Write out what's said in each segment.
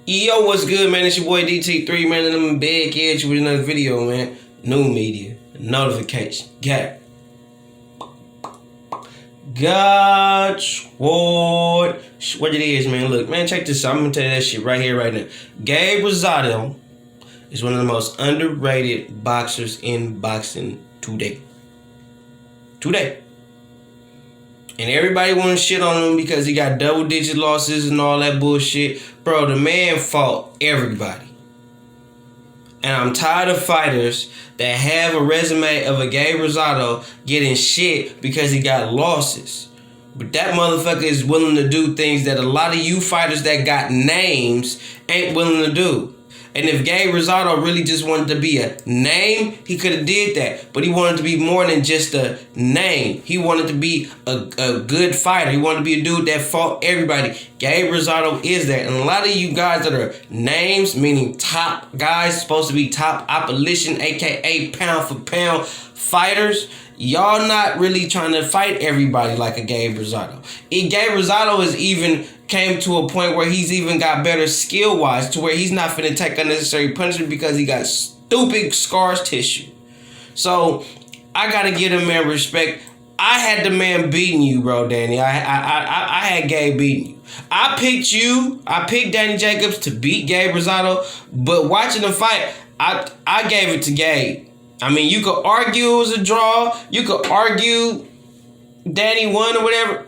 Yo, what's good, man? It's your boy DT3, man, and I'm in bed, catch you with another video, man. New media, notification, got what it is, man. Look, man, check this out. I'm gonna tell you that shit right here, right now. Gabe Rosado is one of the most underrated boxers in boxing today. And everybody want to shit on him because he got double-digit losses and all that bullshit. Bro, the man fought everybody. And I'm tired of fighters that have a resume of a Gabe Rosado getting shit because he got losses. But that motherfucker is willing to do things that a lot of you fighters that got names ain't willing to do. And if Gabe Rosado really just wanted to be a name, he could have did that. But he wanted to be more than just a name. He wanted to be a good fighter. He wanted to be a dude that fought everybody. Gabe Rosado is that. And a lot of you guys that are names, meaning top guys, supposed to be top opposition, a.k.a. pound for pound fighters, y'all not really trying to fight everybody like a Gabe Rosado. Gabe Rosado is even came to a point where he's even got better skill-wise to where he's not finna take unnecessary punishment because he got stupid scars tissue. So I gotta give the man respect. I had the man beating you, bro, Danny. I had Gabe beating you. I picked Danny Jacobs to beat Gabe Rosado, but watching the fight, I gave it to Gabe. I mean, you could argue it was a draw. You could argue Danny won or whatever.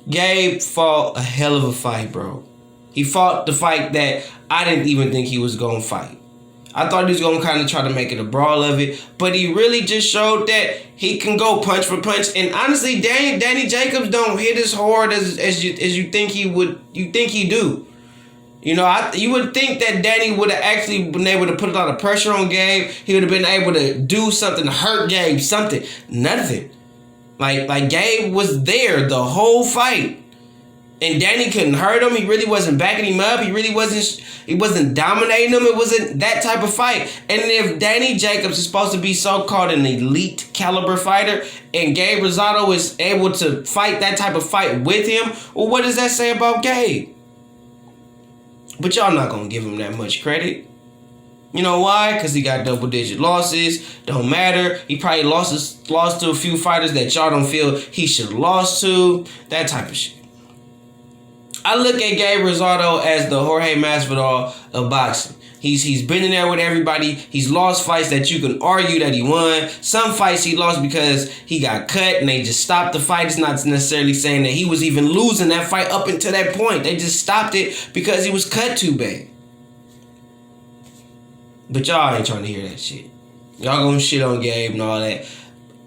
Gabe fought a hell of a fight, bro. He fought the fight that I didn't even think he was going to fight. I thought he was going to kind of try to make it a brawl of it, but he really just showed that he can go punch for punch. And honestly, Danny Jacobs don't hit as hard as you think he would. You think he do. You know, you would think that Danny would have actually been able to put a lot of pressure on Gabe. He would have been able to do something to hurt Gabe, something. Nothing. Like Gabe was there the whole fight. And Danny couldn't hurt him. He really wasn't backing him up. He wasn't dominating him. It wasn't that type of fight. And if Danny Jacobs is supposed to be so-called an elite caliber fighter and Gabe Rosado is able to fight that type of fight with him, well, what does that say about Gabe? But y'all not going to give him that much credit. You know why? Because he got double-digit losses. Don't matter. He probably lost to a few fighters that y'all don't feel he should have lost to. That type of shit. I look at Gabe Rosado as the Jorge Masvidal of boxing. He's been in there with everybody. He's lost fights that you can argue that he won. Some fights he lost because he got cut and they just stopped the fight. It's not necessarily saying that he was even losing that fight up until that point. They just stopped it because he was cut too bad. But y'all ain't trying to hear that shit. Y'all gonna shit on Gabe and all that.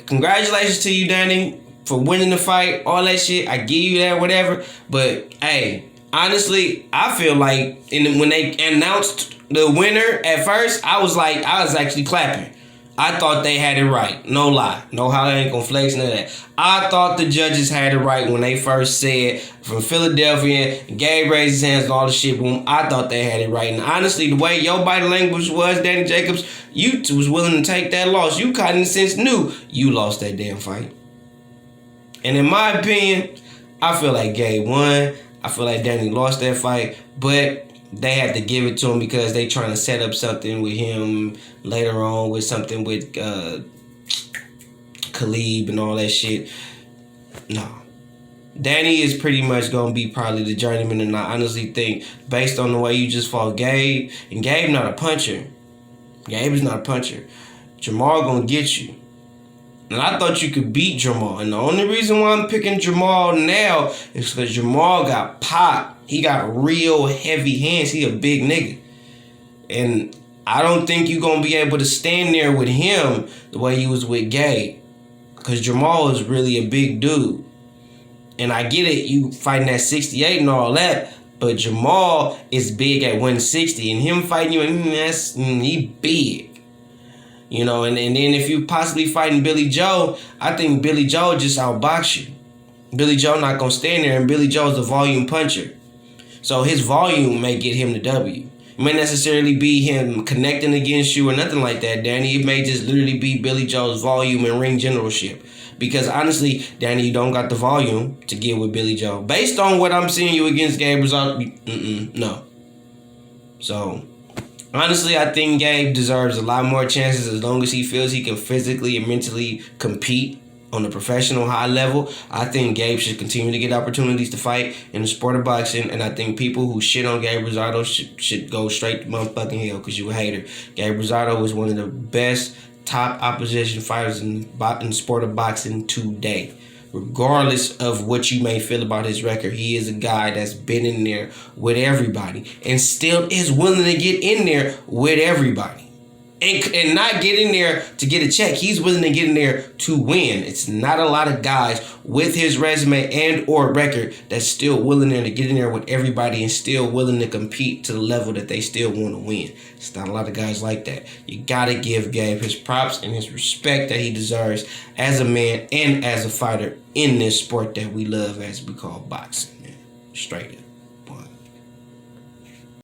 Congratulations to you, Danny, for winning the fight. All that shit. I give you that, whatever. But, hey, honestly, I feel like when they announced the winner at first, I was actually clapping. I thought they had it right. No lie. No how they ain't gonna flex, none of that. I thought the judges had it right when they first said from Philadelphia, Gabe raised his hands and all the shit. Boom. I thought they had it right. And honestly, the way your body language was, Danny Jacobs, you was willing to take that loss. You kind of in a sense knew you lost that damn fight. And in my opinion, I feel like Gabe won. I feel like Danny lost that fight. But they had to give it to him because they trying to set up something with him later on with something with Khalib and all that shit. No. Danny is pretty much going to be probably the journeyman, and I honestly think based on the way you just fought Gabe, and Gabe not a puncher. Gabe is not a puncher. Jamal going to get you. And I thought you could beat Jamal. And the only reason why I'm picking Jamal now is because Jamal got popped. He got real heavy hands. He a big nigga. And I don't think you're going to be able to stand there with him the way you was with Gabe. Because Jamal is really a big dude. And I get it, you fighting at 68 and all that. But Jamal is big at 160. And him fighting you, he big. You know, and then if you possibly fighting Billy Joe, I think Billy Joe just outbox you. Billy Joe not going to stand there, and Billy Joe's a volume puncher. So his volume may get him the W. It may necessarily be him connecting against you or nothing like that, Danny. It may just literally be Billy Joe's volume and ring generalship. Because honestly, Danny, you don't got the volume to get with Billy Joe. Based on what I'm seeing you against Gabe Rosado, no. So, honestly, I think Gabe deserves a lot more chances as long as he feels he can physically and mentally compete on a professional high level. I think Gabe should continue to get opportunities to fight in the sport of boxing, and I think people who shit on Gabe Rosado should go straight to motherfucking hell because you a hater. Gabe Rosado is one of the best top opposition fighters in the sport of boxing today. Regardless of what you may feel about his record, he is a guy that's been in there with everybody and still is willing to get in there with everybody. And not get in there to get a check. He's willing to get in there to win. It's not a lot of guys with his resume and or record that's still willing to get in there with everybody and still willing to compete to the level that they still want to win. It's not a lot of guys like that. You gotta give Gabe his props and his respect that he deserves as a man and as a fighter in this sport that we love as we call boxing. Man. Straight up.